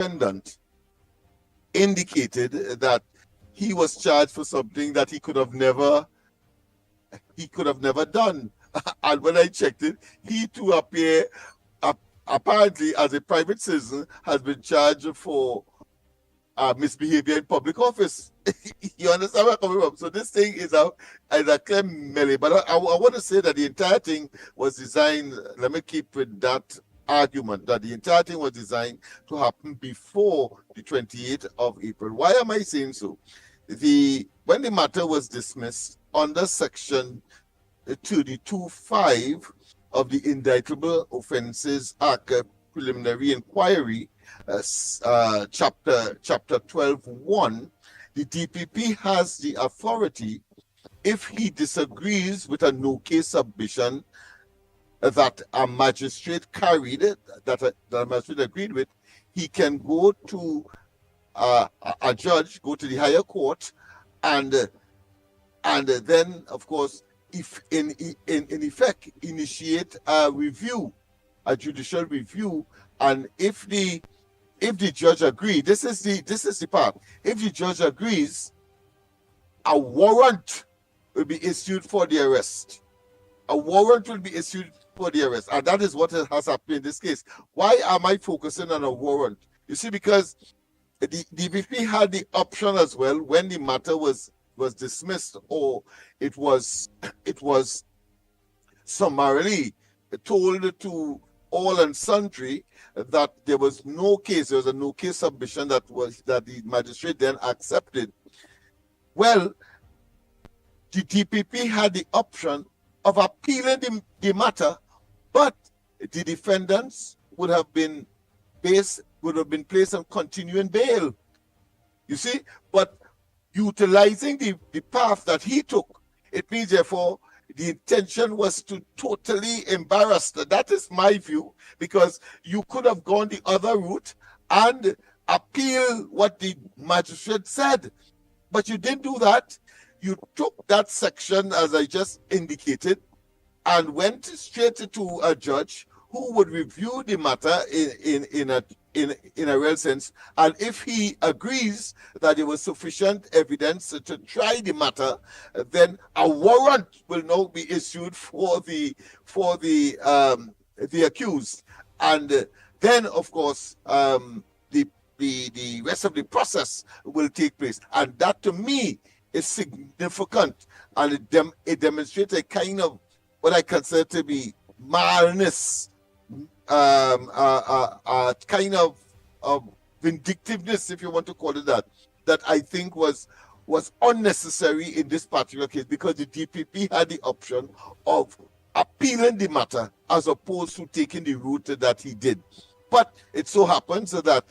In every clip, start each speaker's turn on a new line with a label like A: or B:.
A: defendant indicated that he was charged for something that he could have never done. And when I checked it, he too apparently as a private citizen has been charged for misbehavior in public office. You understand where I'm coming from? So this thing is a clear melee. But I want to say that the entire thing was designed, let me keep with that argument, that the entire thing was designed to happen before the 28th of April. Why am I saying so? When the matter was dismissed under Section 225 of the Indictable Offences Act Preliminary Inquiry, chapter 12.1, the DPP has the authority, if he disagrees with a no-case submission that a magistrate carried, that a magistrate agreed with, he can go to a judge, go to the higher court, and then, of course, if in effect initiate a review, a judicial review, and if the judge agrees, this is the part. If the judge agrees, a warrant will be issued for the arrest. A warrant will be issued for the arrest, and that is what has happened in this case. Why am I focusing on a warrant? You see, because the DPP had the option as well when the matter was dismissed, or it was summarily told to all and sundry that there was no case, there was a no case submission that the magistrate then accepted. Well, the DPP had the option of appealing the matter, but the defendants would have been placed on continuing bail. You see, but utilizing the path that he took, it means therefore the intention was to totally embarrass. That is my view, because you could have gone the other route and appeal what the magistrate said, but you didn't do that. You took that section, as I just indicated, and went straight to a judge who would review the matter in a real sense, and if he agrees that there was sufficient evidence to try the matter, then a warrant will now be issued for the accused, and then of course the rest of the process will take place, and that to me is significant, and it demonstrates a kind of what I consider to be malice, kind of vindictiveness, if you want to call it that I think was unnecessary in this particular case, because the DPP had the option of appealing the matter as opposed to taking the route that he did. But it so happens that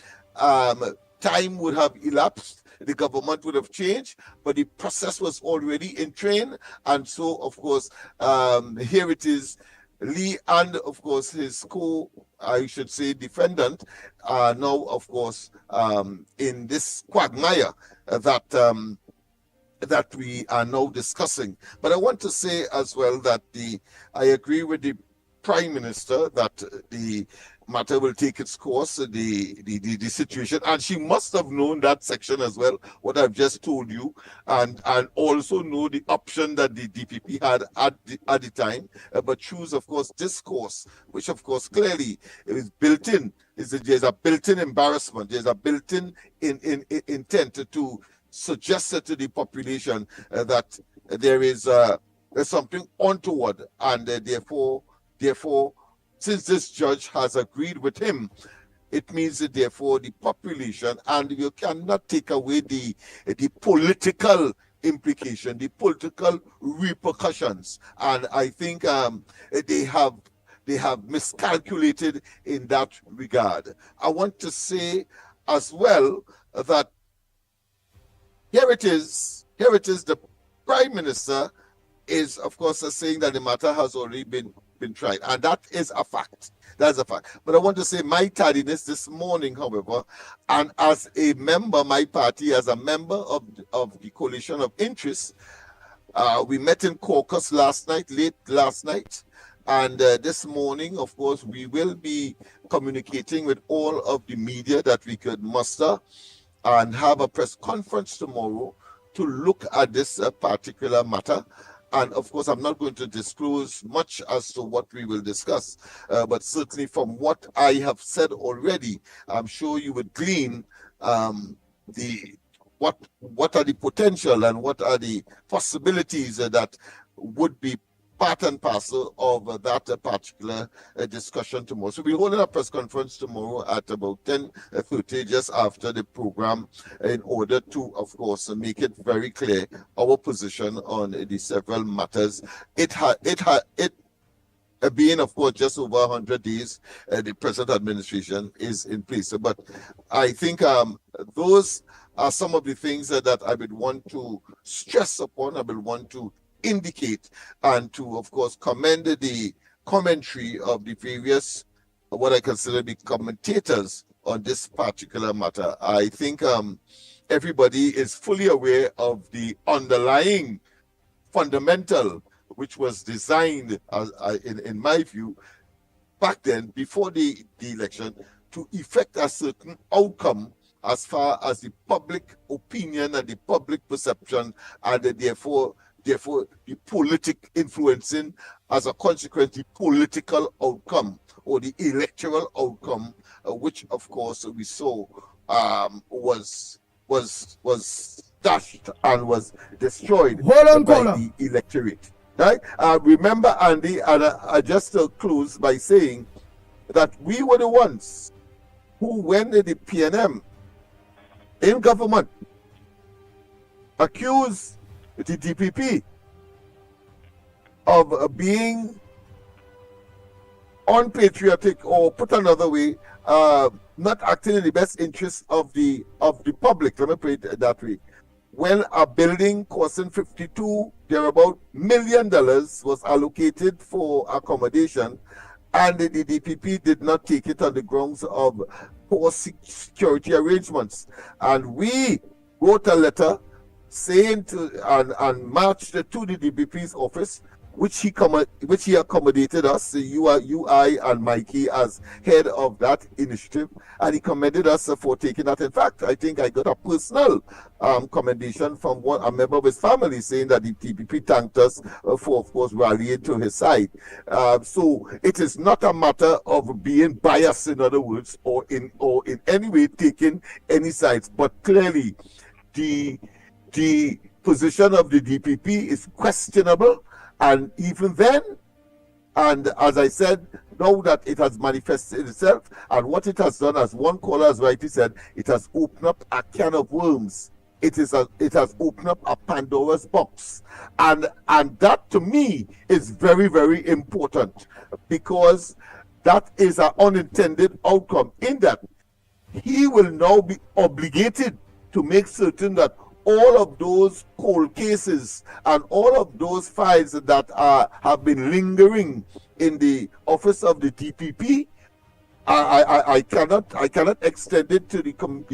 A: time would have elapsed, the government would have changed, but the process was already in train, and so of course here it is. Lee and of course his defendant are now of course in this quagmire that we are now discussing. But I want to say as well that I agree with the Prime Minister that the matter will take its course, the situation, and she must have known that section as well, what I've just told you, and also know the option that the DPP had at the time, but choose, of course, this course, which, of course, clearly is built in. There's a built-in embarrassment. There's a built-in intent to suggest to the population that there's something untoward, and therefore, since this judge has agreed with him, it means that therefore the population, and you cannot take away the political implication, the political repercussions, and I think they have miscalculated in that regard. I want to say as well that here it is, the Prime Minister is of course saying that the matter has already been tried, and that is a fact. That's a fact. But I want to say my tardiness this morning, however, and as a member, my party, as a member of the coalition of interest, we met in caucus late last night, And this morning, of course, we will be communicating with all of the media that we could muster and have a press conference tomorrow to look at this particular matter. And of course, I'm not going to disclose much as to what we will discuss, but certainly from what I have said already, I'm sure you would glean what are the potential and what are the possibilities that would be part and parcel of that particular discussion tomorrow. So we're holding a press conference tomorrow at about 10:30, just after the program, in order to, of course, make it very clear our position on the several matters. It being, of course, just over 100 days, the present administration is in place. But I think those are some of the things that I would want to stress upon, I would want to indicate, and to, of course, commend the commentary of the various, what I consider the commentators on this particular matter. I think everybody is fully aware of the underlying fundamental, which was designed, in my view, back then, before the election, to effect a certain outcome as far as the public opinion and the public perception, and therefore the politic influencing, as a consequence, the political outcome or the electoral outcome, which of course we saw was dashed and was destroyed by the electorate. Right? Remember, Andy, and I just close by saying that we were the ones who, when the PNM in government accused the DPP of being unpatriotic, or put another way, not acting in the best interest of the public. Let me put it that way. When a building costing $52 million was allocated for accommodation, and the DPP did not take it on the grounds of poor security arrangements, and we wrote a letter saying and marched to the DPP's office, which he accommodated us, I and Mickie, as head of that initiative, and he commended us for taking that. In fact, I think I got a personal commendation from a member of his family, saying that the DPP thanked us for, of course, rallying to his side. So it is not a matter of being biased, in other words, or in any way taking any sides, but clearly the position of the DPP is questionable. And even then, and as I said, now that it has manifested itself, and what it has done, as one caller has rightly said, it has opened up a can of worms. It has opened up a Pandora's box, and that to me is very, very important, because that is an unintended outcome, in that he will now be obligated to make certain that all of those cold cases and all of those files that have been lingering in the office of the DPP, I cannot extend it to the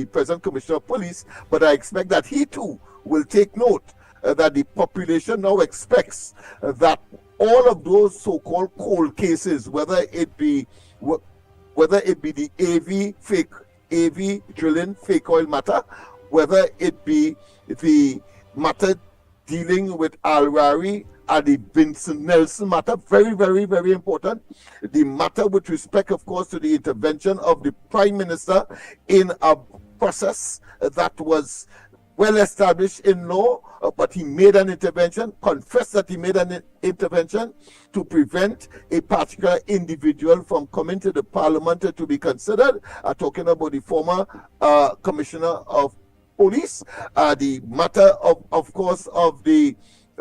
A: present Commissioner of Police, but I expect that he too will take note that the population now expects that all of those so-called cold cases, whether it be the AV drilling fake oil matter, whether it be the matter dealing with Al-Rari and the Vincent Nelson matter, very, very, very important. The matter with respect, of course, to the intervention of the Prime Minister in a process that was well established in law, but he made an intervention, confessed that he made an intervention to prevent a particular individual from coming to the Parliament to be considered. Talking about the former Commissioner of Police, the matter of course of the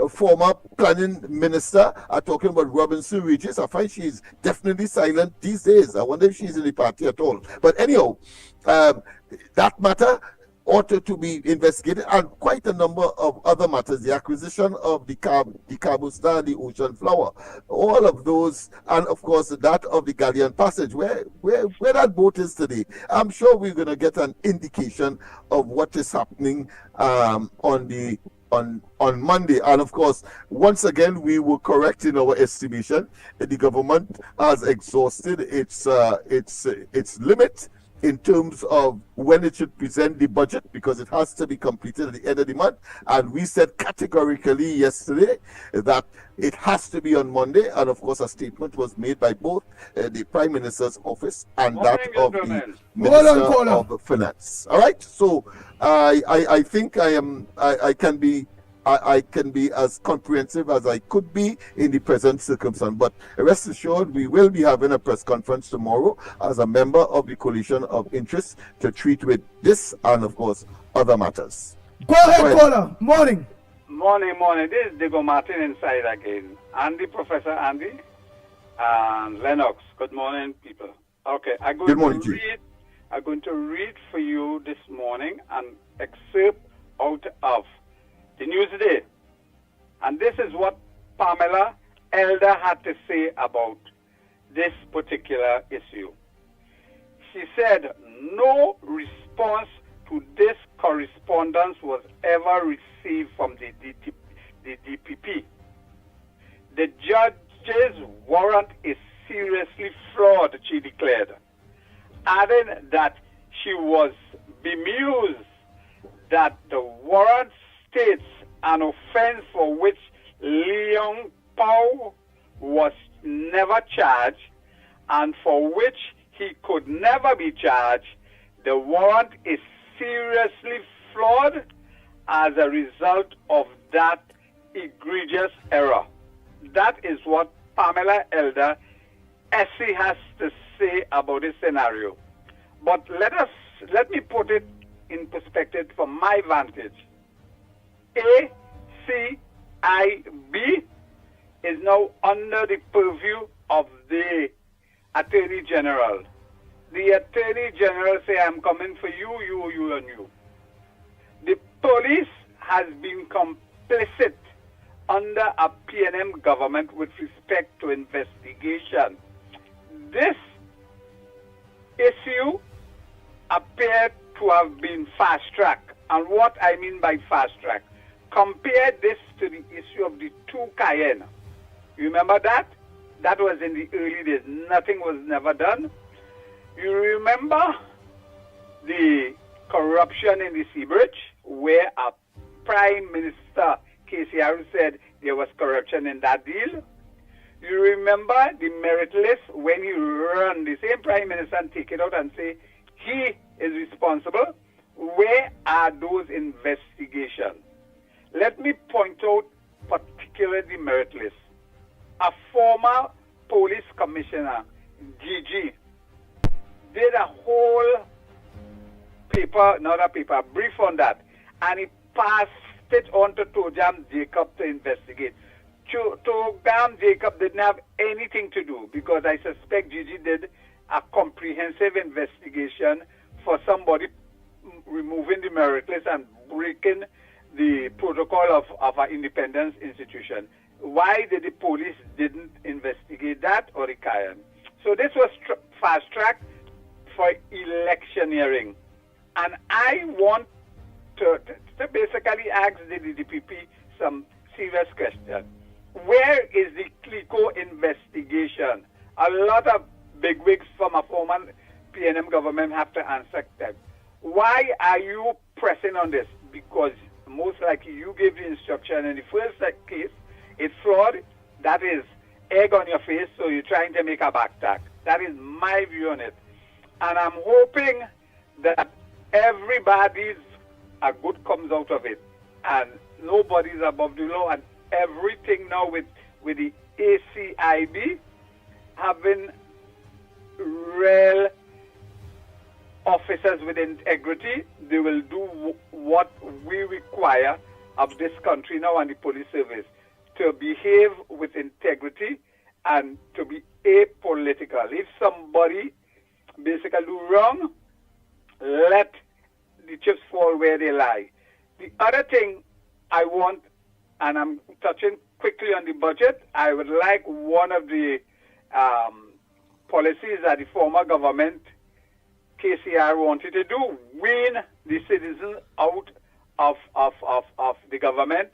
A: former planning minister, talking about Robinson Regis. I find she's definitely silent these days. I wonder if she's in the party at all. But anyhow, that matter ought to be investigated, and quite a number of other matters, the acquisition of the Cabo Star, the Ocean Flower, all of those, and of course that of the Galleon Passage, where that boat is today. I'm sure we're going to get an indication of what is happening on the on Monday. And of course, once again, we were correct in our estimation. The government has exhausted its limit in terms of when it should present the budget, because it has to be completed at the end of the month. And we said categorically yesterday that it has to be on Monday. And of course, a statement was made by both the Prime Minister's office and that of the Minister of Finance. All right. So I think I can be as comprehensive as I could be in the present circumstance. But rest assured, we will be having a press conference tomorrow as a member of the coalition of interest to treat with this and, of course, other matters.
B: Go ahead, caller. Morning.
C: Morning. This is Diego Martin inside again. Andy, Professor Andy, and Lennox. Good morning, people. Okay, I'm going to read for you this morning an excerpt out of the news today. And this is what Pamela Elder had to say about this particular issue. She said, no response to this correspondence was ever received from the DPP. The judge's warrant is seriously flawed, she declared, adding that she was bemused that the warrant states an offense for which Leon Pau was never charged and for which he could never be charged. The warrant is seriously flawed as a result of that egregious error. That is what Pamela Elder Essie has to say about this scenario. But let me put it in perspective from my vantage. ACIB is now under the purview of the Attorney General. The Attorney General say, I'm coming for you, you, and you. The police has been complicit under a PNM government with respect to investigation. This issue appeared to have been fast-tracked. And what I mean by fast-track, compare this to the issue of the 2 Cayenne. You remember that? That was in the early days. Nothing was never done. You remember the corruption in the Sea Bridge, where a Prime Minister, KCR, said there was corruption in that deal? You remember the merit list when he run the same Prime Minister and take it out and say he is responsible? Where are those investigations? Let me point out particularly the merit list. A former police commissioner, GG, did a whole brief on that, and he passed it on to Tojam Jacob to investigate. Tojam Jacob didn't have anything to do, because I suspect GG did a comprehensive investigation for somebody removing the merit list and breaking the protocol of an independence institution. Why did the police didn't investigate that or the Cayenne? So this was fast-tracked for electioneering. And I want to basically ask the DPP some serious questions. Where is the CLICO investigation? A lot of bigwigs from a former PNM government have to answer that. Why are you pressing on this? Because most likely you gave the instruction in the first case, it's fraud, that is egg on your face, so you're trying to make a backtrack. That is my view on it. And I'm hoping that everybody's good comes out of it. And nobody's above the law, and everything now with the ACIB having real officers with integrity, they will do what we require of this country now and the police service, to behave with integrity and to be apolitical. If somebody basically do wrong, let the chips fall where they lie. The other thing I want, and I'm touching quickly on the budget, I would like one of the policies that the former government, KCR, wanted to do, wean the citizens out of the government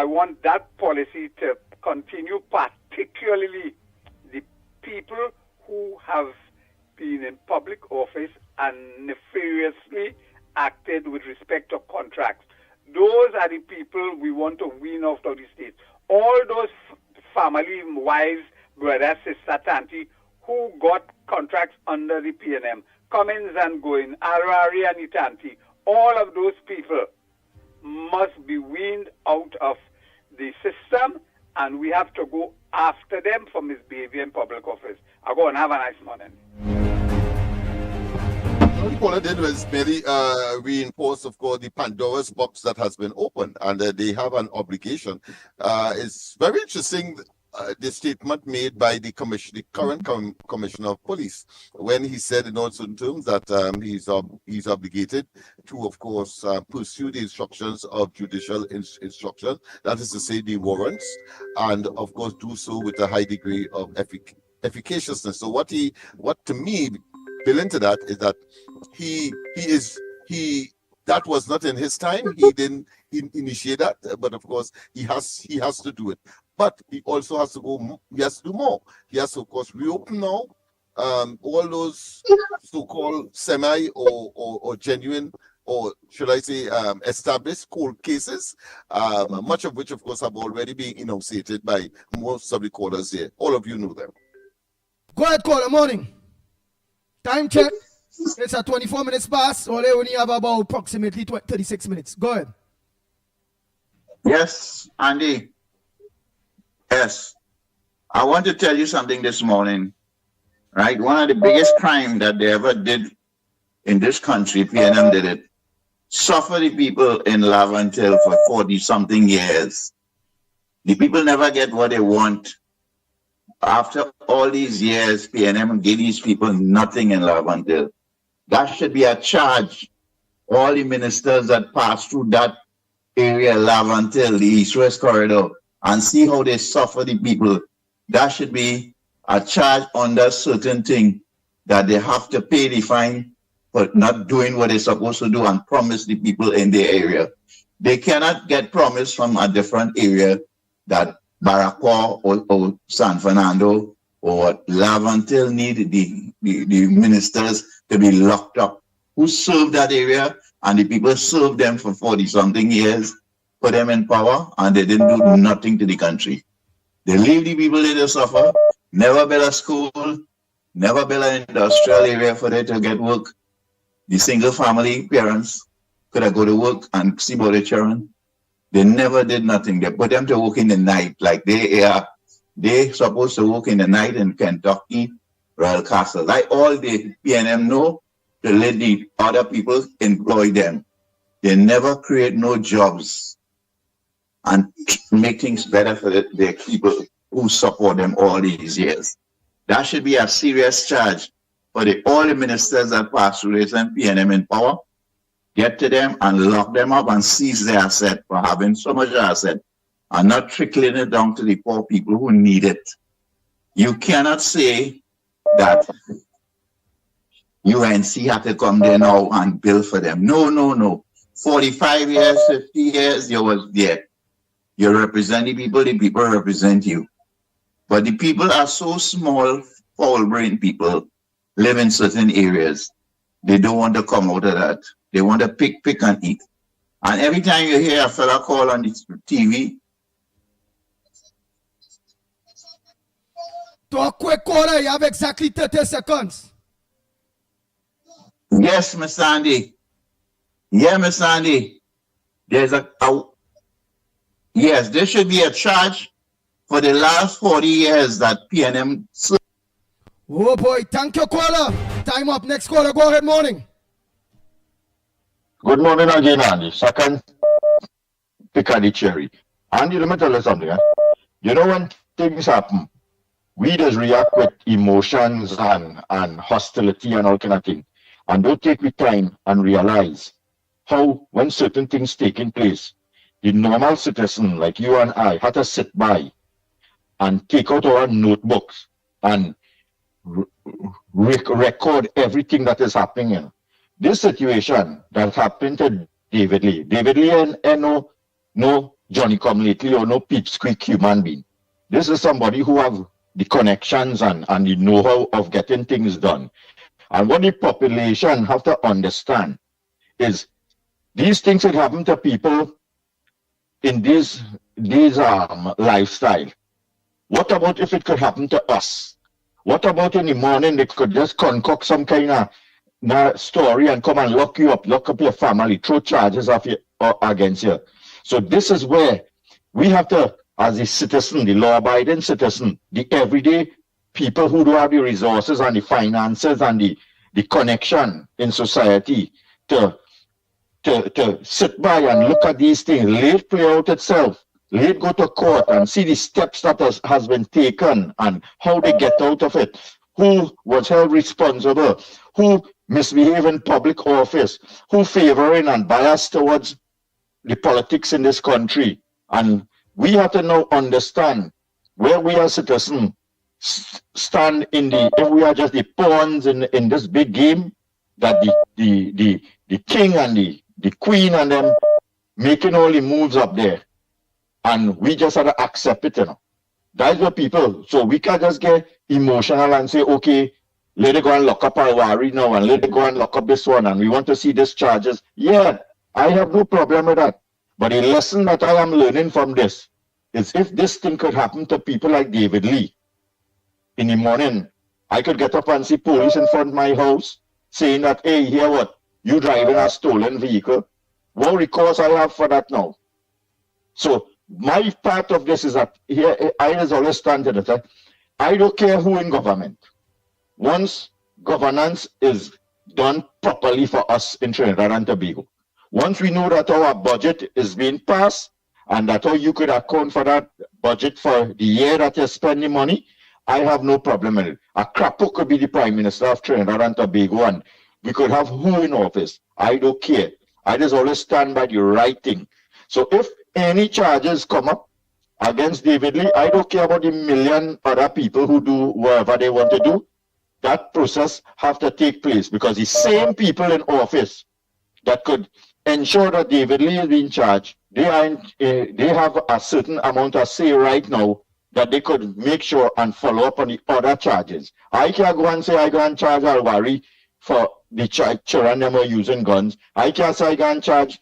C: I want that policy to continue, particularly the people who have been in public office and nefariously acted with respect to contracts. Those are the people we want to wean off of the state. All those family, wives, brothers, sister, tanti, who got contracts under the PNM, Cummins and Going, Arari and Itanti, all of those people must be weaned out of the system, and we have to go after them for misbehavior in public office. I'll go and have a nice morning.
A: What Caller did was merely reinforce, of course, the Pandora's box that has been opened, and they have an obligation. It's very interesting, the statement made by the current commissioner of police, when he said in all certain terms that he's obligated to, of course, pursue the instructions of judicial instruction, that is to say, the warrants, and of course do so with a high degree of efficaciousness. So what to me built into that is that that was not in his time. He didn't initiate that, but of course he has to do it. But he also has to go. He has to do more. He has to, of course, reopen now all those so-called semi or genuine, or should I say, established cold cases, much of which, of course, have already been enunciated by most of the callers here. All of you know them.
B: Go ahead, caller. Morning. Time check. It's at 24 minutes past, or they only have about approximately 36 minutes. Go ahead.
D: Yes, Andy. Yes. I want to tell you something this morning. Right? One of the biggest crimes that they ever did in this country, PNM did it, suffer the people in Laventille for 40-something years. The people never get what they want. After all these years, PNM gave these people nothing in Laventille. That should be a charge. All the ministers that pass through that area, Laventille, the East-West corridor, and see how they suffer the people. That should be a charge under certain thing that they have to pay the fine for not doing what they're supposed to do and promise the people in the area. They cannot get promise from a different area that Baraqua or San Fernando or Laventille need the ministers to be locked up. Who served that area, and the people served them for 40-something years, put them in power, and they didn't do nothing to the country. They leave the people there to suffer, never build a school, never build an industrial area for them to get work. The single family parents could have go to work and see about their children. They never did nothing. They put them to work in the night, like they supposed to work in the night in Kentucky, Royal Castle. Like all the PNM know, to let the other people employ them. They never create no jobs and make things better for the people who support them all these years. That should be a serious charge for all the ministers that pass through this and PNM in power. Get to them and lock them up and seize their asset for having so much asset and not trickling it down to the poor people who need it. You cannot say that UNC had to come there now and build for them. No. 45 years, 50 years, you was there. You represent the people represent you. But the people are so small, foul-brained people live in certain areas. They don't want to come out of that. They want to pick and eat. And every time you hear a fella call on the TV.
B: To a quick caller, you have exactly 30 seconds.
D: Yes, Miss Sandy. Yeah, Miss Sandy. There's yes, there should be a charge for the last 40 years that PNM.
B: Oh boy, thank you, caller. Time up. Next caller, go ahead, morning.
E: Good morning again, Andy. Second pick of the cherry. Andy, let me tell you something. You know, when things happen, we just react with emotions and hostility and all kind of thing. And don't take the time and realize how, when certain things taking place, the normal citizen like you and I had to sit by and take out our notebooks and record everything that is happening in. This situation that happened to David Lee and no Johnny come lately or no pipsqueak human being. This is somebody who have the connections and the know-how of getting things done. And what the population have to understand is these things that happen to people in these lifestyle. What about if it could happen to us? What about in the morning they could just concoct some kind of story and come and lock up your family, throw charges against you? So this is where we have to, as a citizen, the law-abiding citizen, the everyday people who do have the resources and the finances and the connection in society to sit by and look at these things, let it play out itself, let it go to court and see the steps that has been taken and how they get out of it, who was held responsible, who misbehaved in public office, who favoring and biased towards the politics in this country. And we have to now understand where we as citizens stand if we are just the pawns in this big game, that the king and the queen and them making all the moves up there. And we just have to accept it, That's what people, so we can't just get emotional and say, okay, let it go and lock up Alwari now and let it go and lock up this one and we want to see these charges. Yeah, I have no problem with that. But a lesson that I am learning from this is if this thing could happen to people like David Lee, in the morning, I could get up and see police in front of my house saying that, hey, hear what? You driving a stolen vehicle. What recourse I have for that now? So my part of this is that here I has always stand to that. I don't care who in government. Once governance is done properly for us in Trinidad and Tobago, once we know that our budget is being passed and that how you could account for that budget for the year that you're spending money, I have no problem with it. A crapo could be the Prime Minister of Trinidad and Tobago and we could have who in office. I don't care. I just always stand by the right thing. So if any charges come up against David Lee, I don't care about the million other people who do whatever they want to do. That process have to take place because the same people in office that could ensure that David Lee is being charged, they have a certain amount of say right now that they could make sure and follow up on the other charges. I can't go and say I go and charge Alwari for the children them are using guns. I can't say I go and charge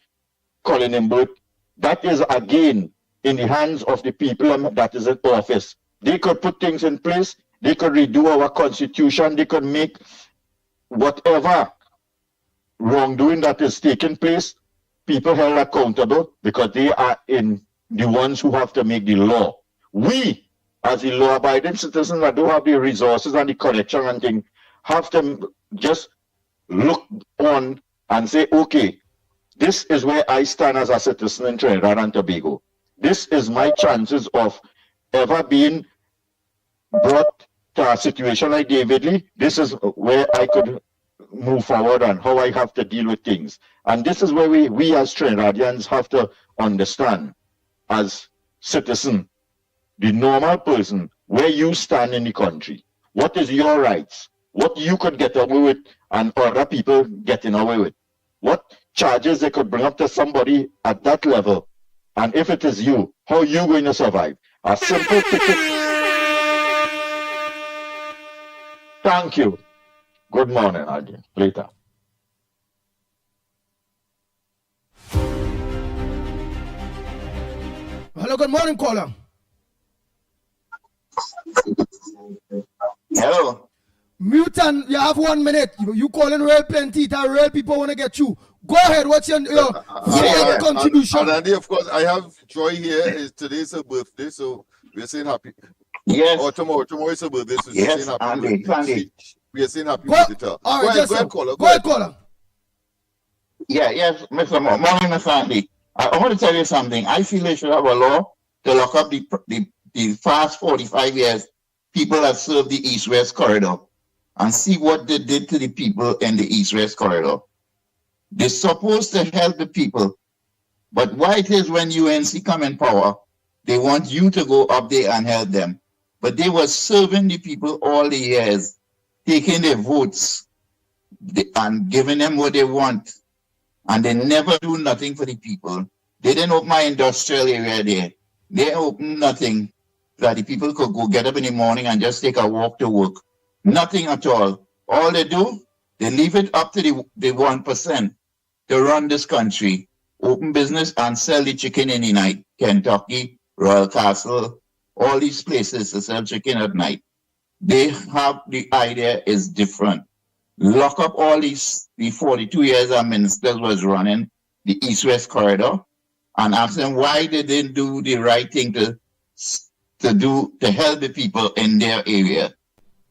E: Colin Imbert. That is again in the hands of the people that is in office. They could put things in place. They could redo our constitution. They could make whatever wrongdoing that is taking place, people held accountable because they are in the ones who have to make the law. We, as the law-abiding citizens that don't have the resources and the connection and thing, have to just look on and say, okay, this is where I stand as a citizen in Trinidad and Tobago. This is my chances of ever being brought to a situation like David Lee. This is where I could move forward and how I have to deal with things. And this is where we as Trinidadians have to understand as citizens, the normal person, where you stand in the country. What is your rights? What you could get away with and other people getting away with. What charges they could bring up to somebody at that level. And if it is you, how are you going to survive? A simple ticket. Thank you. Good morning, again. Later.
B: Hello, good morning, caller.
D: Hello.
B: Mutant, you have 1 minute. You calling real plenty. That real people want to get you. Go ahead. What's your contribution?
A: And Andy, of course, I have Joy here. Today's her birthday, so we're saying happy.
D: Yes.
A: Or tomorrow is her birthday, so
D: yes,
A: she's saying happy
D: Andy,
A: birthday.
D: Andy.
A: We are saying happy birthday to her.
B: All right,
A: go ahead, caller.
B: Go ahead, caller.
D: Yeah, yes, Mr. Morning, Mr. Andy. I want to tell you something. I feel they should have a law to lock up the past 45 years people that served the East-West corridor and see what they did to the people in the East-West corridor. They're supposed to help the people, but why it is when UNC come in power, they want you to go up there and help them. But they were serving the people all the years, taking their votes and giving them what they want. And they never do nothing for the people. They didn't open my industrial area there. They opened nothing that the people could go get up in the morning and just take a walk to work. Nothing at all. All they do, they leave it up to the 1% to run this country. Open business and sell the chicken in the night. Kentucky, Royal Castle, all these places to sell chicken at night. They have the idea is different. Lock up all the 42 years our ministers was running the East-West corridor and ask them why they didn't do the right thing to help the people in their area.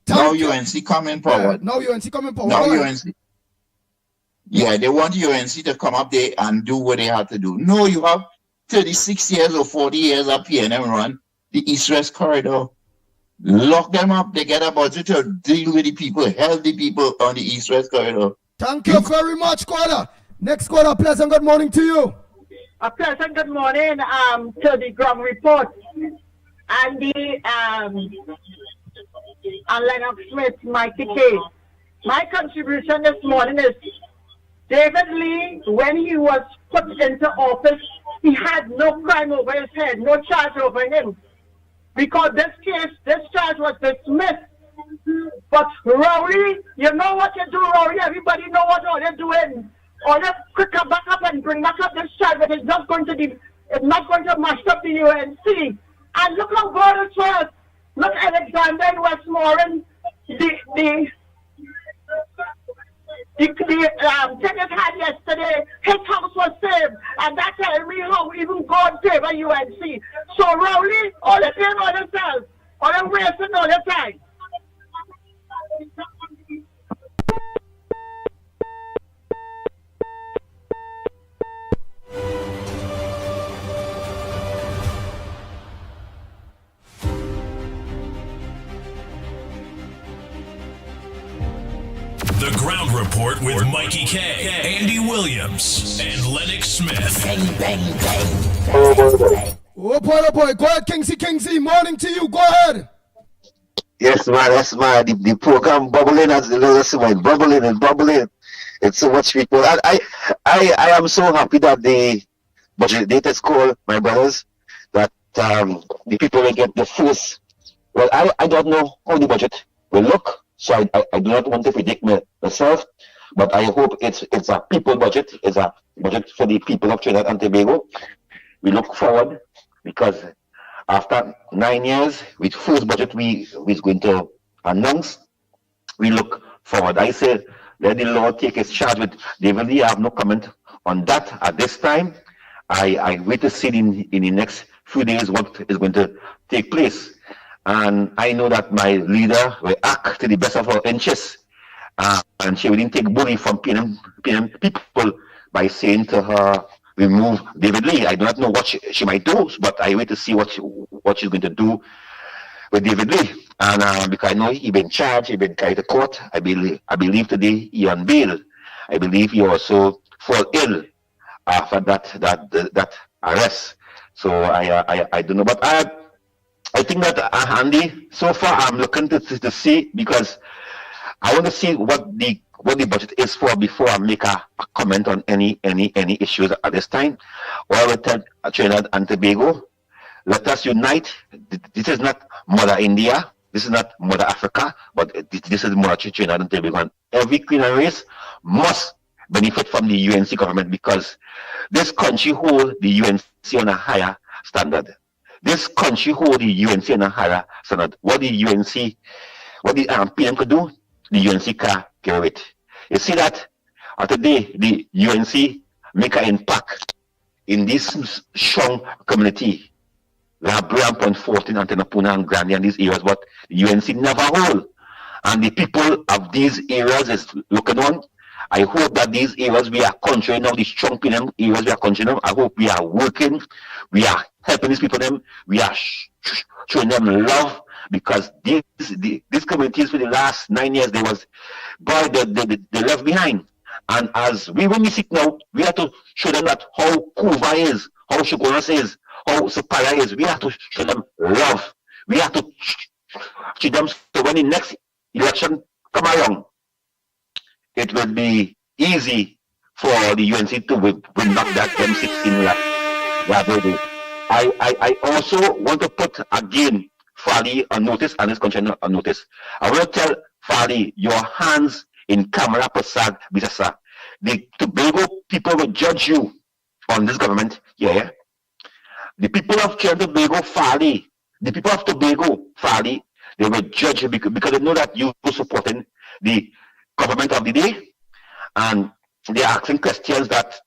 D: Now UNC coming forward.
B: Now UNC coming forward.
D: Now UNC. Yeah, they want UNC to come up there and do what they have to do. No, you have 36 years or 40 years up here and then run the East-West corridor. Lock them up. They get a budget to deal with the people, help the people on the East-West corridor.
B: Thank you very much, caller. Next caller, pleasant good morning to you.
F: A pleasant good morning to the ground report. Andy and Lennox Smith, Mickie K. My contribution this morning is David Lee, when he was put into office, he had no crime over his head, no charge over him. Because this charge was dismissed. But Rowley, you know what you do, Rowley. Everybody know what all you're doing. All you quick back up and bring back up this charge, but it's not going to mash up the UNC. And look how God it was. Look, Alexander and Westmoreland, the ticket had yesterday, his house was saved, and that tells me how even God favor UNC. So Rowley, all the time on yourself, all the wasting all the time.
G: The Ground Report with Mickie K, Andy Williams, and Lennox Smith.
B: Oh boy. Go ahead, Kingsley. Morning to you. Go ahead.
H: Yes, man. That's my the program bubbling as the little went bubbling. It's so much people. I am so happy that the budget date is called, my brothers, that the people will get the first. Well, I don't know how the budget will look. So I do not want to predict myself, but I hope it's a people budget. It's a budget for the people of Trinidad and Tobago. We look forward because after 9 years, with first budget we is going to announce, we look forward. I say let the Lord take his charge with David Lee. I have no comment on that at this time. I wait to see in the next few days what is going to take place. And I know that my leader will act to the best of her interests. And she will take bully from PNM people by saying to her, remove David Lee. I do not know what she might do, but I wait to see what she's going to do with David Lee. And because I know he been charged, he been carried to court. I believe today he on bail. I believe he also fall ill after that arrest. So I don't know, but I think that Andy, so far I'm looking to see, because I want to see what the budget is for before I make a comment on any issues at this time. Or I will tell Trinidad and Tobago, let us unite. This is not Mother India, this is not Mother Africa, but this is Mother Trinidad and Tobago. And every Queen and race must benefit from the UNC government, because this country holds the UNC on a higher standard. This country hold the UNC in a higher standard. What the PM could do, the UNC can carry it. You see that today the UNC make an impact in this strong community. La Brea, Point 14, Antenapuna and Grandy and these areas, but the UNC never hold. And the people of these areas is looking on. I hope that these areas we are controlling now, the strong PM areas we are controlling now. I hope we are working, we are helping these people, we are showing them love, because these communities for the last 9 years, they left behind. And as we when we sit now, we have to show them that how Kuva is, how Shokonas is, how Supaya is. We have to show them love. We have to show them, so when the next election come along, it will be easy for the UNC to win back that M16 Yeah, baby. I also want to put again Fali on notice and his conscience on notice. I want to tell Fali, your hands in Kamala Prasad Bisasa. The Tobago people will judge you on this government. Yeah. The people of Tobago, Fali, the people of Tobago, Fali, they will judge you because they know that you are supporting the government of the day, and they're asking questions that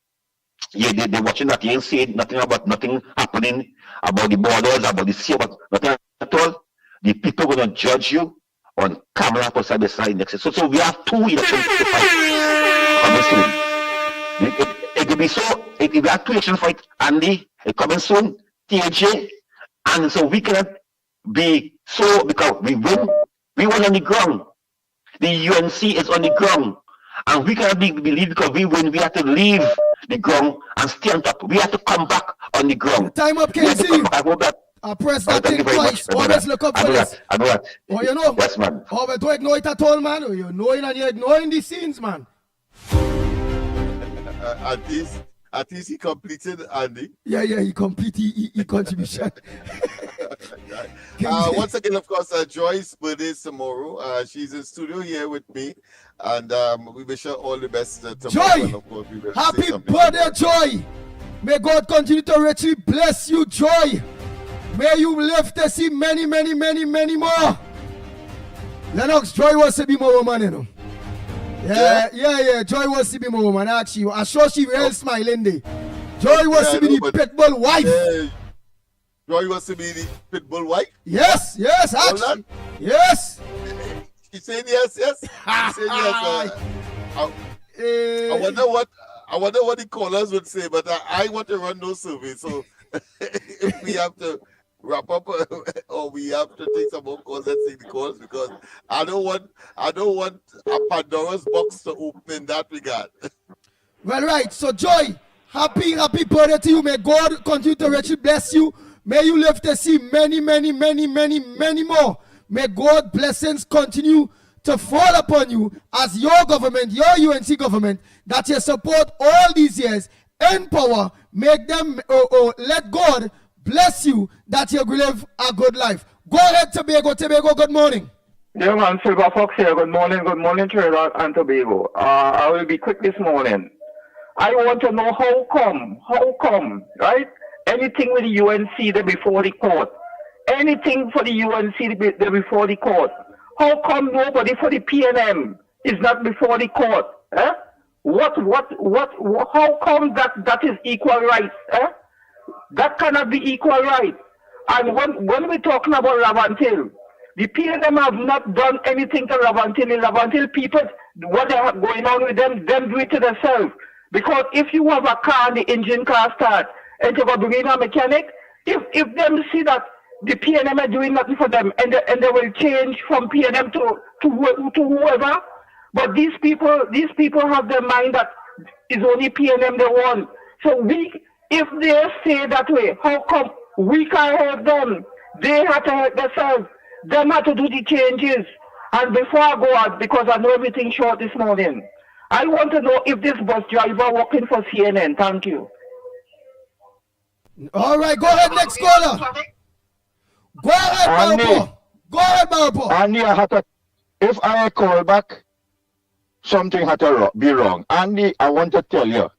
H: they're watching that you ain't saying nothing happening about the borders, about the sea, about nothing at all. The people are going to judge you on Kamala Prasad next. So we have 2 elections to fight coming soon. It will be so. If we have 2 elections to fight, Andy, it coming soon, TJ, and so we cannot be so because we win on the ground. The UNC is on the ground, and we cannot believe because we win. We have to leave the ground and stay on top. We have to come back on the ground.
B: Time up, KC. I press that thing twice. Always look up for this.
H: I know that.
B: Oh, you know?
H: Yes, man.
B: Oh, but don't ignore it at all, man. Oh, you're knowing and you're ignoring the scenes, man.
A: At least he completed, Andy.
B: Yeah, he completed he contribution.
A: Once again, of course, Joy's birthday is tomorrow. She's in studio here with me, and we wish her all the best tomorrow.
B: Joy,
A: and of course, we will
B: happy
A: say
B: birthday, Joy. May God continue to richly bless you, Joy. May you live to see many, many, many, many more. Lennox, Joy wants to be my woman, you know. Yeah. Joy wants to be my woman. Actually, I'm sure she will smiling day. Joy wants to be the Pitbull wife.
A: Joy wants to be the Pitbull wife?
B: Yes, actually. Yes.
A: She saying yes. She saying yes. I wonder what the callers would say, but I want to run those surveys. So if we have to wrap up or we have to take some more calls, let's take the calls because I don't want a Pandora's box to open in that regard.
B: Well, right. So Joy, happy birthday to you. May God continue to richly bless you. May you live to see many, many, many, many, many more. May God blessings continue to fall upon you as your government, your UNC government, that you support all these years in power. Make them, let God bless you that you will live a good life. Go ahead, Tobago, good morning.
I: Yeah, man, Silver Fox here. Good morning, Trinidad and Tobago. I will be quick this morning. I want to know how come, right? Anything with the UNC, they're before the court. Anything for the UNC, they're before the court. How come nobody for the PNM is not before the court? Eh? How come that is equal rights? Eh? That cannot be equal right. And when we're talking about Lavantil, the PNM have not done anything to Lavantil. The Lavantil people, what they have going on with them do it to themselves. Because if you have a car and the engine car start, and you go bring in a mechanic, if them see that the PNM are doing nothing for them, and they will change from PNM to whoever. But these people have their mind that it's only PNM they want. So if they say that way, how come we can't help them? They have to help themselves. Them have to do the changes. And before I go out, because I know everything short this morning, I want to know if this bus driver working for CNN. Thank you.
B: All right, go ahead, next caller. Go ahead, Marpo.
E: Andy, if I call back, something had to be wrong. Andy, I want to tell you,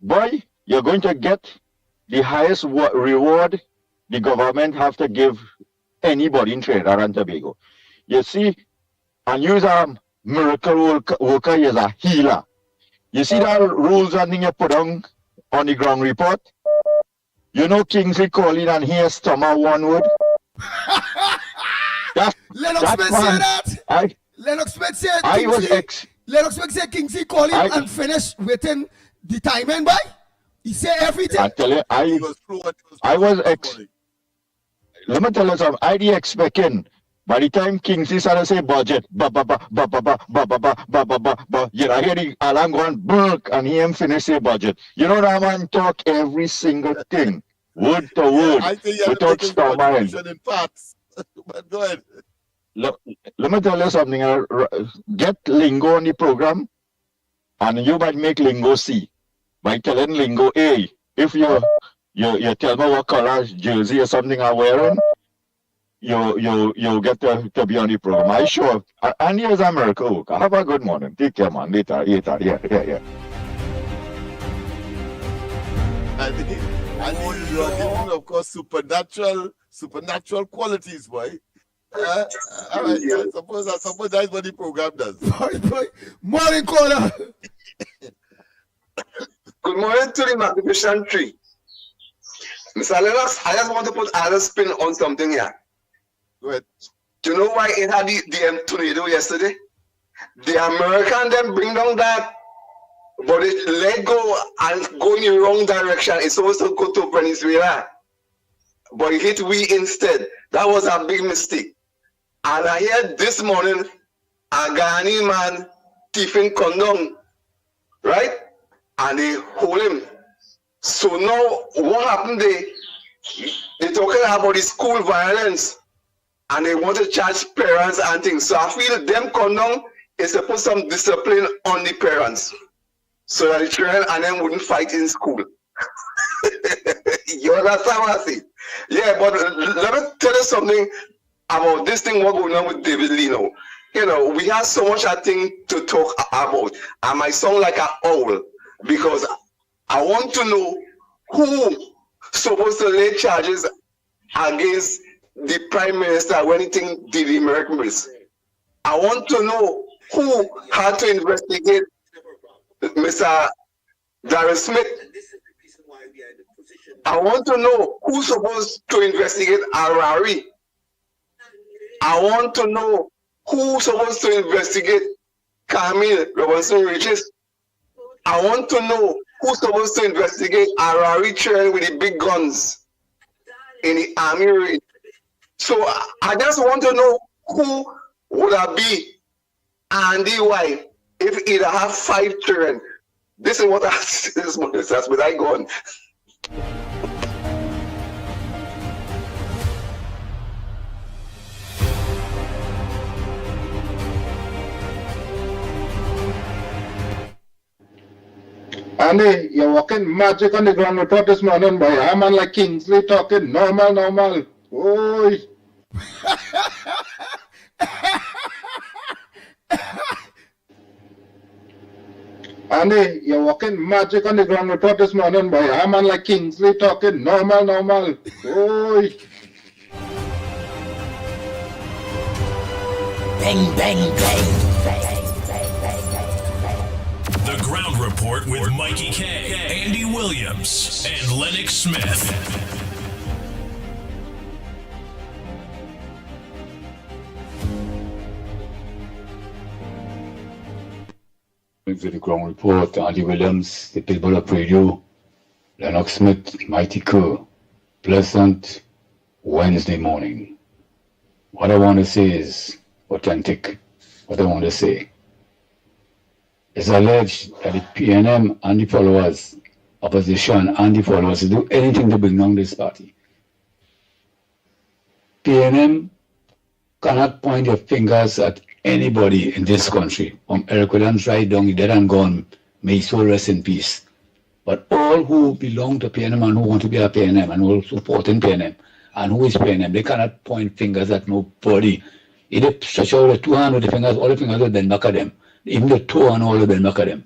E: boy, you're going to get the highest reward the government have to give anybody in Trinidad and Tobago. You see, and you're a miracle worker, you're a healer. You see that rules and thing you put on the ground report? You know Kingsley calling and hear stomach one word?
B: Lennox Smith said that? Lennox Smith said Lennox Smith said Kingsley calling and finish within the timing by? He said everything.
E: I tell you, let me tell you something. I was expecting by the time Kingsley started to say budget, you know, I hear the alarm going burk and he him finish say budget. You know that man talk every single thing, word to word, without stammering.
A: But go ahead.
E: Let me tell you something. Get Lingo on the program, and you might make Lingo C by telling Lingo A, if you you tell me what color jersey or something I'm wearing, you get to be on the program. I sure. And here's America. Have a good morning. Take care, man. Later. Yeah.
A: And you are giving, of course, supernatural qualities, boy. All right, I suppose that's what the program does.
B: Boy. Morning, caller.
J: Good morning to the Magnificent Tree. Mr. Lennox, I just want to put another spin on something here.
A: Go ahead.
J: Do you know why it had the tornado yesterday? The American then bring down that, but it let go and go in the wrong direction. It's supposed to go to Venezuela, but it hit we instead. That was a big mistake. And I heard this morning a Ghanaian man thieving condom, right? And they hold him. So now what happened there? They're talking about the school violence and they want to charge parents and things. So I feel them condom is to put some discipline on the parents so that the children and them wouldn't fight in school. You understand what I say? Yeah, but let me tell you something about this thing what going on with David Lino. You know, we have so much I think to talk about. I might sound like an owl because I want to know who supposed to lay charges against the Prime Minister when he did the miracles. I want to know who had to investigate Mr. Darren Smith. I want to know who's supposed to investigate Harari. I want to know who's supposed to investigate Camille Robinson Riches. I want to know who's supposed to investigate Harari training with the big guns in the army raid. So I just want to know who would I be Andy wife if he'd have 5 children. This is what I this is that's what I go on.
E: Andy, you're walking magic on the ground report this morning, boy. I'm on like Kingsley talking normal. Oi. Andy, you're walking magic on the ground report this morning, boy. I'm on like Kingsley talking normal. Oi.
G: Bang. The Ground Report with Mickie K, Andy Williams, and Lennox Smith.
K: To the Ground Report, Andy Williams, the Pitbull of Radio, Lennox Smith, Mighty Kerr. Pleasant Wednesday morning. What I want to say is authentic. What I want to say. It's alleged that the PNM and the followers, opposition and the followers, do anything to bring down this party. PNM cannot point their fingers at anybody in this country, from Eric Williams right down, dead and gone, may his soul rest in peace. But all who belong to PNM and who want to be a PNM and who support in PNM and who is PNM, they cannot point fingers at nobody. If they stretch out the 2 hands with the fingers, all the fingers will bend back at them. Even the toe and all of them look at them.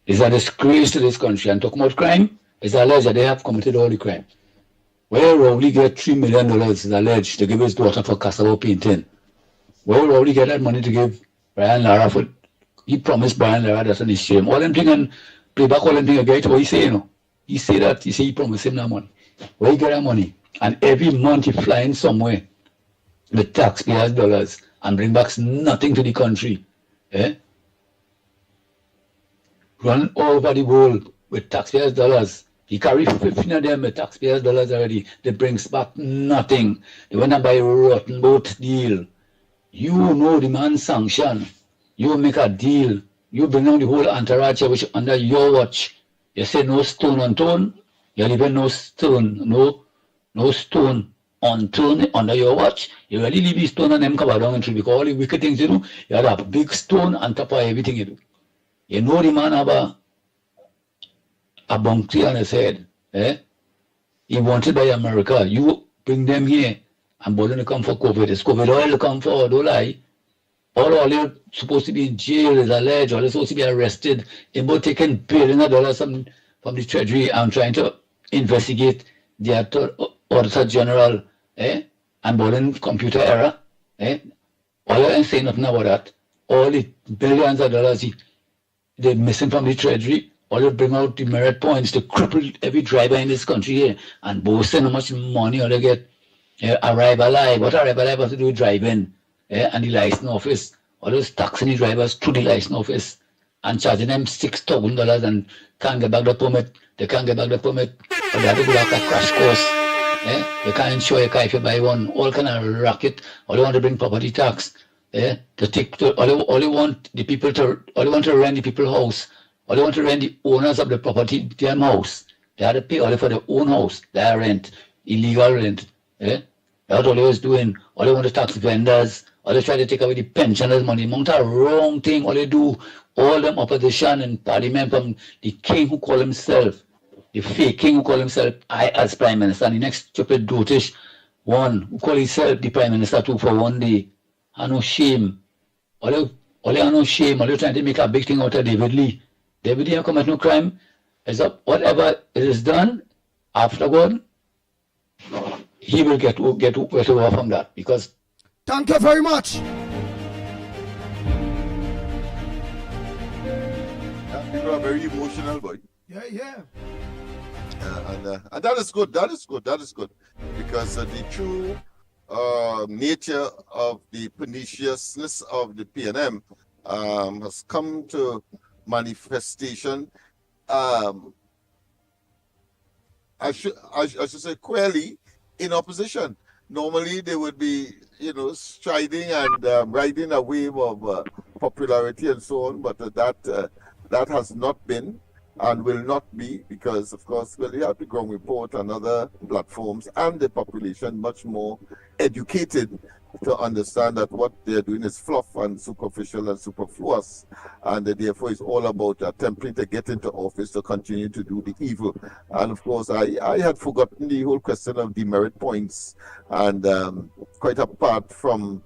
K: It's a disgrace to this country. And talking about crime, it's alleged that they have committed all the crime. Where Rowley get $3 million is alleged to give his daughter for cassava painting. Where Rowley get that money to give Brian Lara for? He promised Brian Lara that's on his shame. All them thing and play back all them thing again. What he say, you know? He say that he promised him that money. Where he get that money? And every month he flying somewhere with taxpayers' dollars and bring back nothing to the country. Run all over the world with taxpayers' dollars. He carry 15 of them with taxpayers' dollars already. They brings back nothing. They went and buy a rotten boat deal. You know the man sanction. You make a deal. You bring down the whole entourage which under your watch. You say no stone unturned. You leave no stone, no stone unturned under your watch. You really leave the stone and them cover down and because all the wicked things you do, you have a big stone on top of everything you do. You know the man have a bounty on his head. He wanted by America. You bring them here and Bolin to come for COVID. It's COVID oil to come for, don't lie. All you're supposed to be in jail is alleged, or they're supposed to be arrested. About taking billions of dollars from the Treasury and trying to investigate the Auditor General, and Bolin computer error. All I ain't saying nothing about that. All the billions of dollars they're missing from the Treasury, all they bring out the merit points to cripple every driver in this country here and boasting how much money all they get. Arrive alive. What arrive alive has to do with driving? And the license office, all those taxing the drivers to the license office and charging them $6,000 and can't get back the permit. They can't get back the permit, or they have to go back a crash course. They can't insure your car if you buy one. All kind of racket. All they want to bring property tax. All they want the people to, all they want to rent the people's house. All they want to rent the owners of the property, their house. They have to pay all for their own house. Their rent, illegal rent. That's all they was doing. All they want to tax vendors. All they try to take away the pensioners' money. Amount of wrong thing. All they do, all them opposition and parliament from the king who call himself, the fake king who call himself I as prime minister, and the next stupid dotish one who call himself the prime minister too for one day. And no shame. All they are no shame. All they trying to make a big thing out of David Lee. David Lee have committed no crime. Is up whatever it is done afterward, he will get over from that because.
B: Thank you very much.
A: People are very emotional, boy.
B: Yeah.
A: And that is good. That is good. Because the true nature of the perniciousness of the PNM has come to manifestation. I should say clearly in opposition. Normally they would be, striding and riding a wave of popularity and so on, but that has not been and will not be because, of course, you have the ground report and other platforms and the population much more educated to understand that what they're doing is fluff and superficial and superfluous, and therefore it's all about attempting to get into office to continue to do the evil. And of course, I had forgotten the whole question of demerit points, and quite apart from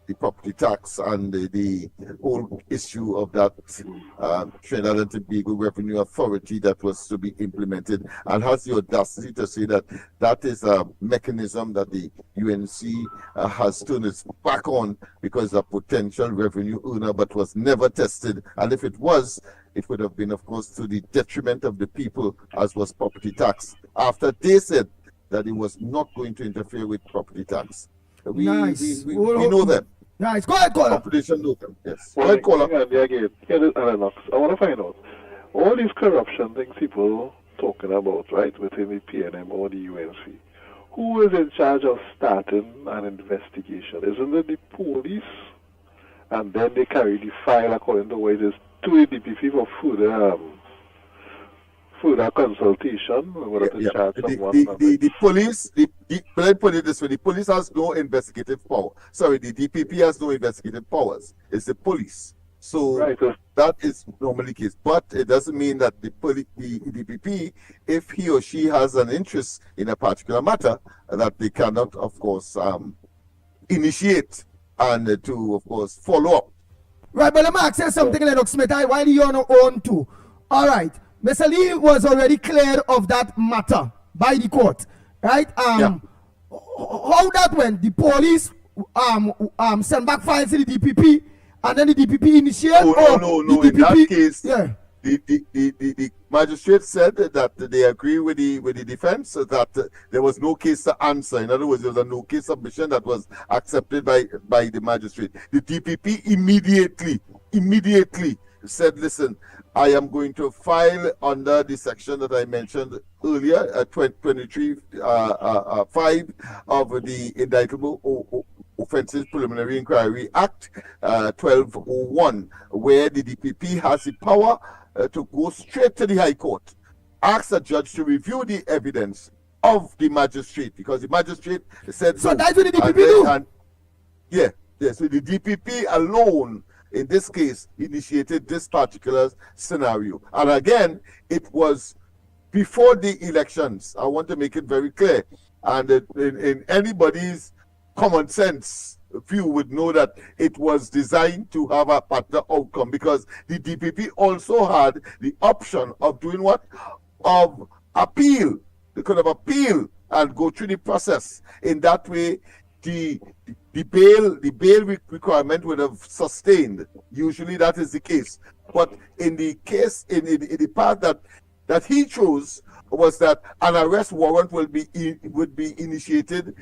A: the property tax and the whole issue of that Trinidad and Tobago Revenue Authority that was to be implemented, and has the audacity to say that that is a mechanism that the UNC has turned its back on because a potential revenue earner, but was never tested. And if it was, it would have been, of course, to the detriment of the people, as was property tax. After they said that it was not going to interfere with property tax. We know them.
B: Nice. Go ahead, caller.
A: Population know them. Yes.
L: Well,
A: Go ahead, caller.
L: Again, here is Lennox. I want to find out all these corruption things people talking about, right, within the PNM or the UNC. Who is in charge of starting an investigation? Isn't it the police? And then they carry the file according to what it is to the DPP for further consultation.
A: The police, let me put it this way, the police has no investigative power. Sorry, the DPP has no investigative powers. It's the police. So that is normally the case. But it doesn't mean that the DPP, if he or she has an interest in a particular matter, that they cannot, of course, initiate and to, of course, follow up.
B: Right, but let me ask you something, Lennox Smith. Why do you on own too? All right. Mr. Lee was already cleared of that matter by the court, right? How that went? The police sent back files to the DPP, and then the DPP initiated.
A: No. In that case, the magistrate said that they agree with the defense that there was no case to answer. In other words, there was a no case submission that was accepted by the magistrate. The DPP immediately said, listen, I am going to file under the section that I mentioned earlier, 23(5) of the Indictable Offences Preliminary Inquiry Act 1201, where the DPP has the power to go straight to the High Court, ask a judge to review the evidence of the magistrate, because the magistrate said
B: so. That's what the DPP do?
A: So the DPP alone, in this case, initiated this particular scenario. And again, it was before the elections. I want to make it very clear. And in anybody's common sense view would know that it was designed to have a better outcome, because the DPP also had the option of doing what? Of appeal. They could have appealed and go through the process. In that way, the bail requirement would have sustained. Usually that is the case. But in the case, in the path that he chose, was that an arrest warrant would be initiated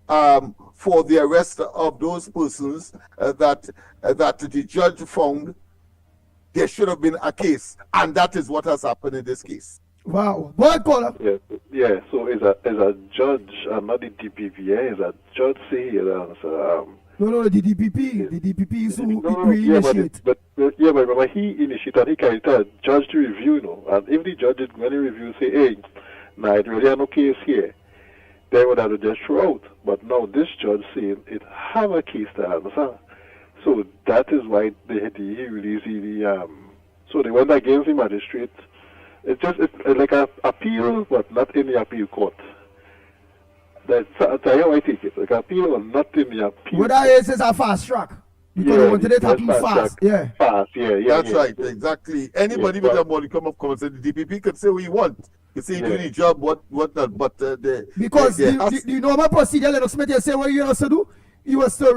A: for the arrest of those persons that the judge found there should have been a case, and that is what has happened in this case.
B: Wow. Boy, caller.
L: Yeah. So is a judge, not the DPP. Is a judge say here?
B: No, the DPP. The DPP is who initiate.
L: But remember, he initiated. He can tell judge to review, you know. And if the judge did when he review say, hey, nah, it really have no case here, they would have to just throw out. But now this judge saying it have a case to answer. So that is why he released the so they went against the magistrate. It's like an appeal, but not in the appeal court. That's how I take it. Like appeal, but not in the appeal.
B: What that is a fast track. Because they wanted it to happen fast. Yeah.
L: Fast, yeah.
A: That's right, exactly. Anybody with a modicum of common sense, the DPP could say what he wants. You say doing the job, what not, but
B: because the normal procedure, Lennox Smith, you say what you have to do? You was to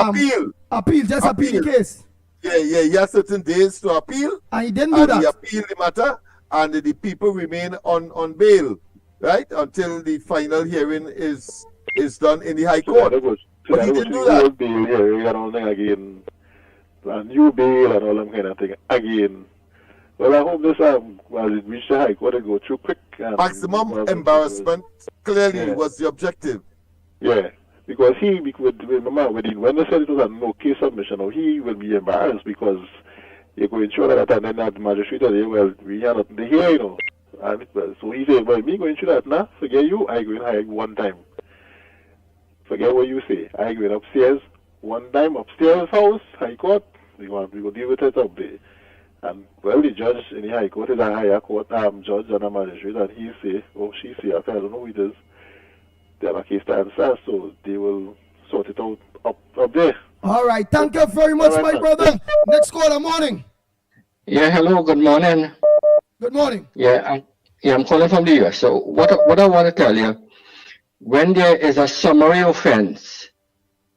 B: appeal the case.
A: Yeah, he has certain days to appeal.
B: And he didn't do that.
A: He appealed the matter, and the people remain on bail, right, until the final hearing is done in the High Court. But he didn't do that.
L: Bail hearing and all that again, a new bail and all that kind of thing again. Well, I hope this as it reached the High Court, it go through quick.
A: Maximum embarrassment clearly was the objective.
L: Yeah, because remember when they said it was a no case submission, he will be embarrassed because you're going through that, and then that magistrate said, well, we have nothing to hear, you know. And so he said, well, me going through that now, forget you, I go in high one time. Forget what you say. I go in upstairs, one time, upstairs house, High Court, we go deal with it up there. And well, the judge in the High Court is a higher court judge and a magistrate, and he say, she say, I don't know who it is. They have a case to answer, so they will sort it out up there.
B: All right, thank you very much, my brother. Next caller, morning.
M: Yeah, hello, good morning.
B: Good morning.
M: Yeah, I'm calling from the US. So what I want to tell you, when there is a summary offense,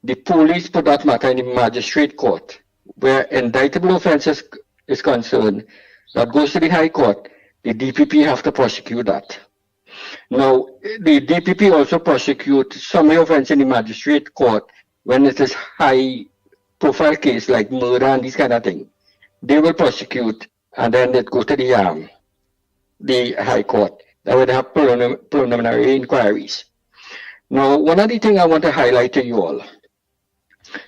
M: the police put that matter in the magistrate court, where indictable offenses is concerned, that goes to the High Court, the DPP have to prosecute that. Now, the DPP also prosecute summary offense in the magistrate court when it is high profile case like murder and these kind of things. They will prosecute, and then it goes to the High Court. That would have preliminary inquiries. Now, one of the things I want to highlight to you all,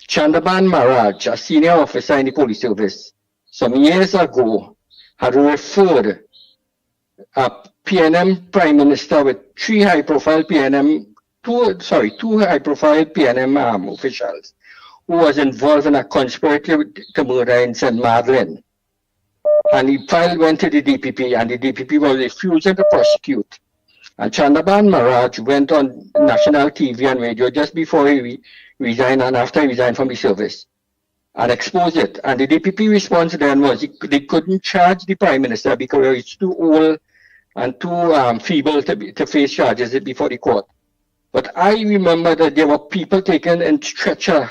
M: Chandraban Maharaj, a senior officer in the police service, some years ago had referred a PNM Prime Minister with two high-profile PNM officials who was involved in a conspiracy to murder in St. Madeleine. And the file went to the DPP, and the DPP was refusing to prosecute. And Chandraban Maharaj went on national TV and radio just before he resigned and after he resigned from the service and exposed it. And the DPP response then was they couldn't charge the Prime Minister because he's too old and too feeble to face charges before the court. But I remember that there were people taken in stretcher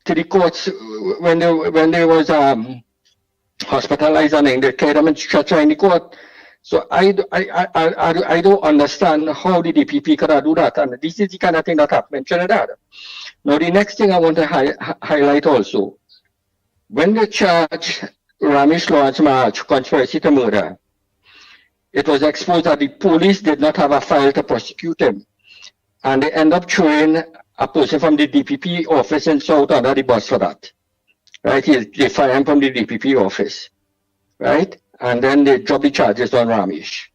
M: to the courts when they was hospitalized, and they carried them in stretcher in the court. So I don't understand how the DPP could do that, and this is the kind of thing that happened in Trinidad. Now the next thing I want to highlight also, when they charged Ramesh Lawrence Maharaj conspiracy to murder, it was exposed that the police did not have a file to prosecute him, and they end up throwing a person from the DPP office in South under the bus for that. Right? They fire him from the DPP office. Right? And then they drop the charges on Ramesh.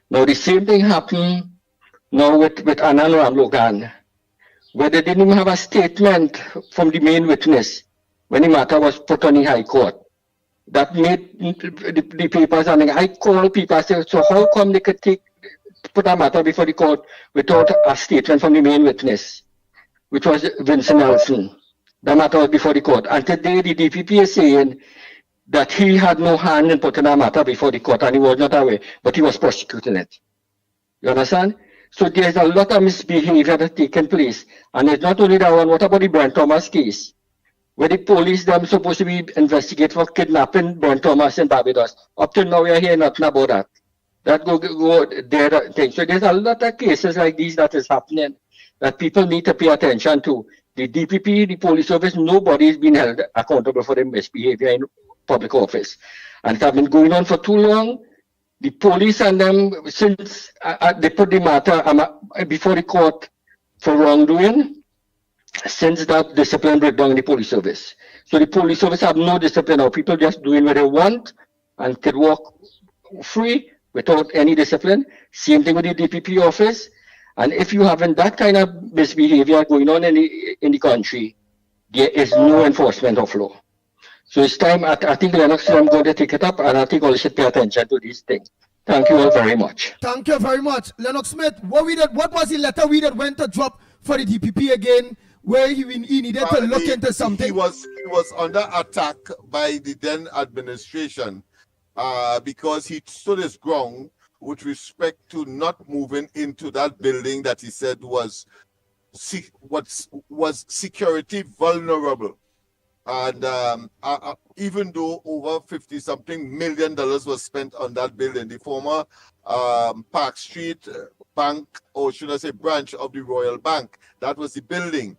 M: Now the same thing happened now with Anand Ramlogan, where they didn't even have a statement from the main witness when the matter was put on the High Court. that made the papers, and I called people and said, so how come they could put a matter before the court without a statement from the main witness, which was Vincent Nelson? The matter was before the court. And today the DPP is saying that he had no hand in putting a matter before the court and he was not aware, but he was prosecuting it. You understand? So there's a lot of misbehavior that's taken place. And it's not only that one. What about the Brent Thomas case? Where the police, them supposed to be investigated for kidnapping Brent Thomas in Barbados. Up to now, we are hearing nothing about that. That go there thing. So there's a lot of cases like these that is happening that people need to pay attention to. The DPP, the police service, nobody is being held accountable for their misbehavior in public office. And it has been going on for too long. The police and them, since they put the matter before the court for wrongdoing, since that discipline breakdown in the police service. So the police service have no discipline now. People just doing what they want and can walk free without any discipline. Same thing with the DPP office. And if you having that kind of misbehavior going on in the country, there is no enforcement of law. So it's time, I think Lennox, I'm going to take it up, and I think all should pay attention to these things. Thank you all very much.
B: Thank you very much. Lennox Smith, what was the letter we that went to drop for the DPP again, where he needed to look into something?
A: He was under attack by the then administration because he stood his ground with respect to not moving into that building that he said was security vulnerable. And even though over $50-something million was spent on that building, the former Park Street Bank, or should I say branch of the Royal Bank, that was the building.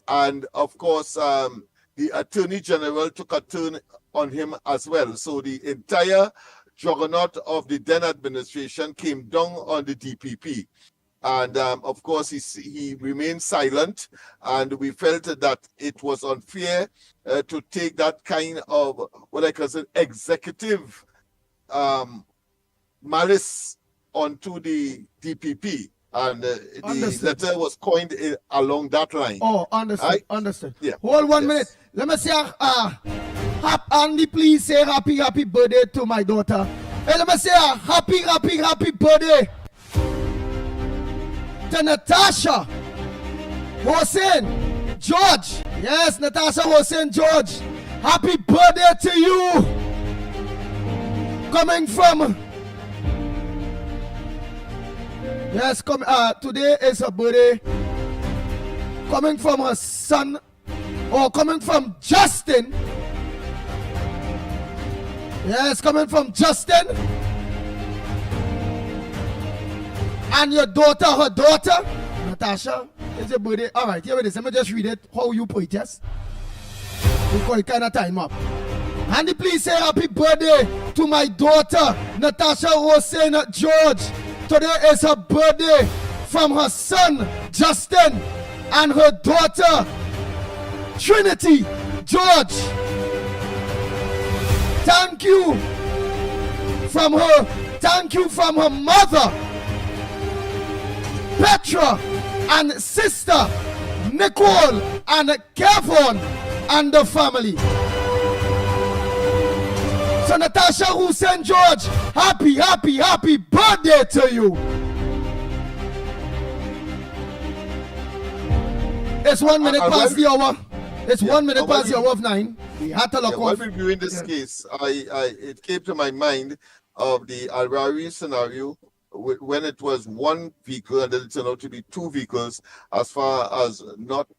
A: And of course, the Attorney General took a turn on him as well. So the entire juggernaut of the then administration came down on the DPP. And of course, he remained silent, and we felt that it was unfair to take that kind of what I consider executive malice onto the DPP. And the letter was coined along that line.
B: Oh, understood. Understood.
A: Yeah.
B: Hold 1 minute. Let me say, Andy, please say happy birthday to my daughter. Hey, let me say happy birthday to Natasha Hossein George. Yes, Natasha Hossein George. Happy birthday to you. Coming from... Yes, today is her birthday. Coming from her son, or coming from Justin. Yes, coming from Justin. And your daughter, her daughter, Natasha, it's your birthday. All right, here it is. Let me just read it, how you put it, yes? Because it kind of time up. Andy, please say happy birthday to my daughter, Natasha Hossein George. Today is her birthday from her son, Justin, and her daughter, Trinity George. Thank you from her mother, Petra, and sister, Nicole, and Kevin, and the family. So Natasha Hossein George, happy birthday to you. It's 1 minute past the hour. It's 1 minute past the hour of 9. We had to look off.
A: While reviewing this case, it came to my mind of the Al-Rawi scenario when it was one vehicle and then it turned out to be two vehicles, as far as not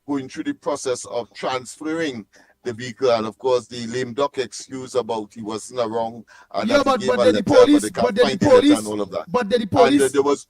A: going through the process of transferring the vehicle, and of course the lame duck excuse about he wasn't around, and
B: yeah, but then the police,
A: and all of that.
B: But then the police,
A: and there was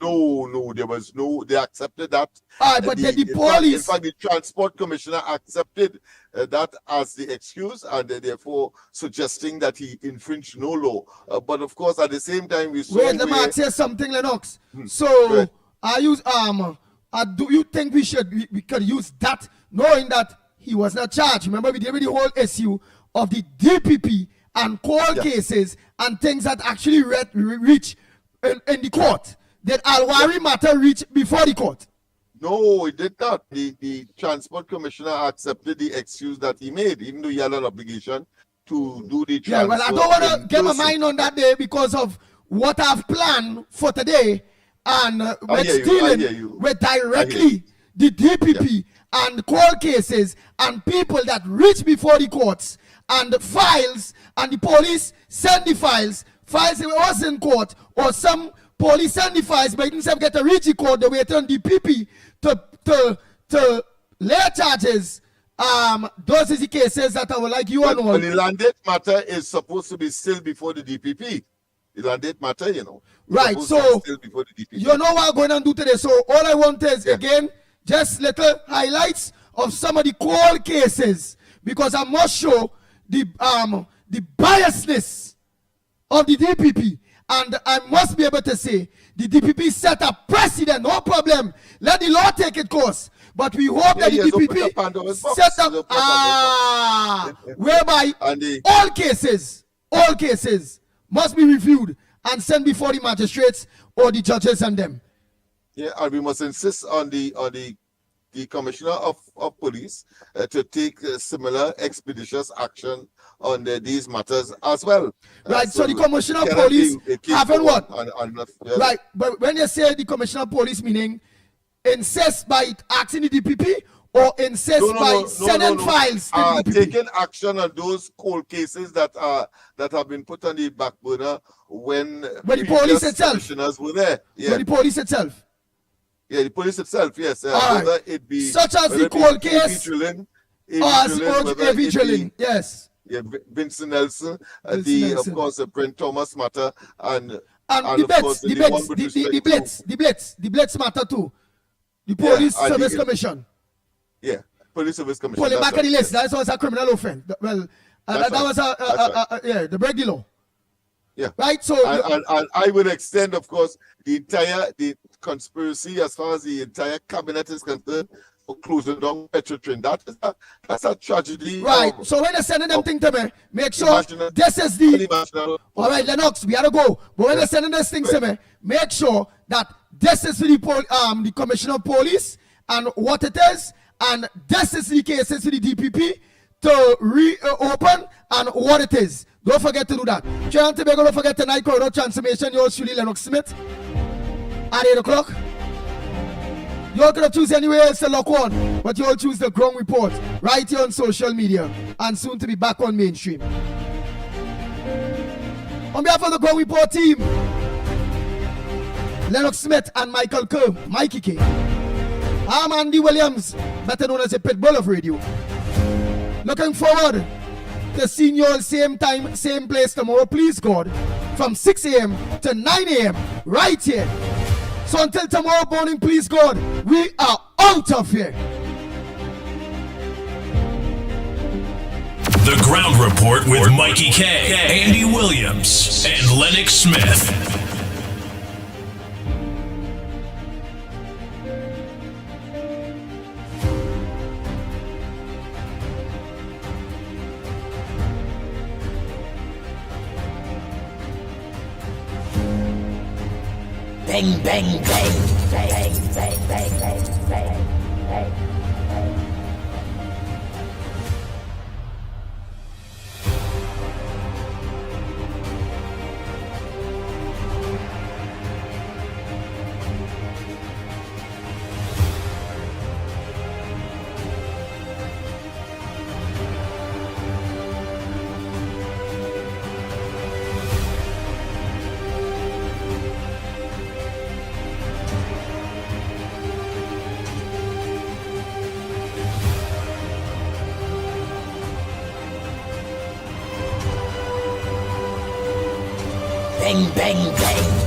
A: no, they accepted that.
B: But then the police,
A: in fact, the transport commissioner accepted that as the excuse, and therefore suggesting that he infringed no law. But of course, at the same time, we saw.
B: Wait, let me say something, Lennox. So, do you think we could use that, knowing that he was not charged? Remember, we did with the whole issue of the DPP and court cases and things that actually reach in the court. Did Al-Wari matter reach before the court?
A: No, it did not. The transport commissioner accepted the excuse that he made, even though he had an obligation to do the transfer.
B: Yeah, well, I don't want to get my mind on that day because of what I've planned for today, and we're dealing with directly the DPP and court cases and people that reach before the courts and the files, and the police send the files was in court, or some police send the files but didn't get to reach the court. They wait on DPP to lay charges. Those are the cases that I would like you to know.
A: But the landed matter is supposed to be still before the DPP. The landed matter, you know.
B: Right, so you know what I'm going to do today. So all I want is, again, just little highlights of some of the cold cases, because I must show the biasness of the DPP. And I must be able to say, the DPP set a precedent, no problem. Let the law take its course. But we hope that the DPP set up, whereby all cases must be reviewed and sent before the magistrates or the judges and them.
A: Yeah, and we must insist on the commissioner of police to take similar expeditious action on these matters as well.
B: Right, so the commissioner of police having what? Right, but when you say the commissioner of police, meaning insist by asking the DPP or insist by sending files to the DPP?
A: Taking action on those cold cases that have been put on the back burner when
B: the police itself
A: commissioners were there. Yeah.
B: When the police itself.
A: Yeah, the police itself, yes.
B: Whether
A: it be
B: such as the cold case,
A: AV
B: drilling, yes.
A: Yeah, Vincent Nelson, of course, the Prince Thomas matter, and
B: the Blitz matter too. The Police Service Commission.
A: Yeah, Police Service Commission.
B: Pulling back on the list, that was a criminal offense. Well, that was the break the law.
A: Yeah.
B: Right. So
A: and I will extend, of course, the conspiracy as far as the entire cabinet is concerned for closing down Petrotrin. That's a tragedy.
B: Right. So when they're sending them thing to me, make sure this is the. All right, Lennox, we gotta go. But when they're sending this thing to me, make sure that this is for the commissioner of police and what it is, and this is the cases for the DPP to reopen and what it is. Don't forget to do that. Don't forget tonight, corridor transformation. Yours truly, Lennox Smith, at 8 o'clock. You all could choose anywhere else to lock on, but you all choose the ground report right here on social media and soon to be back on mainstream. On behalf of the ground report team, Lennox Smith and Michael Kerr, Mickie K. I'm Andy Williams, better known as the Pitbull of radio. Looking forward to seeing you all same time, same place tomorrow, please God, from 6 a.m. to 9 a.m. right here. So until tomorrow morning, please God, we are out of here.
G: The Ground Report with Mickie K, Andy Williams, and Lennox Smith.
N: Bang, bang, bang, bang, bang, bang, bang, bang, bang. Bang, bang, bang.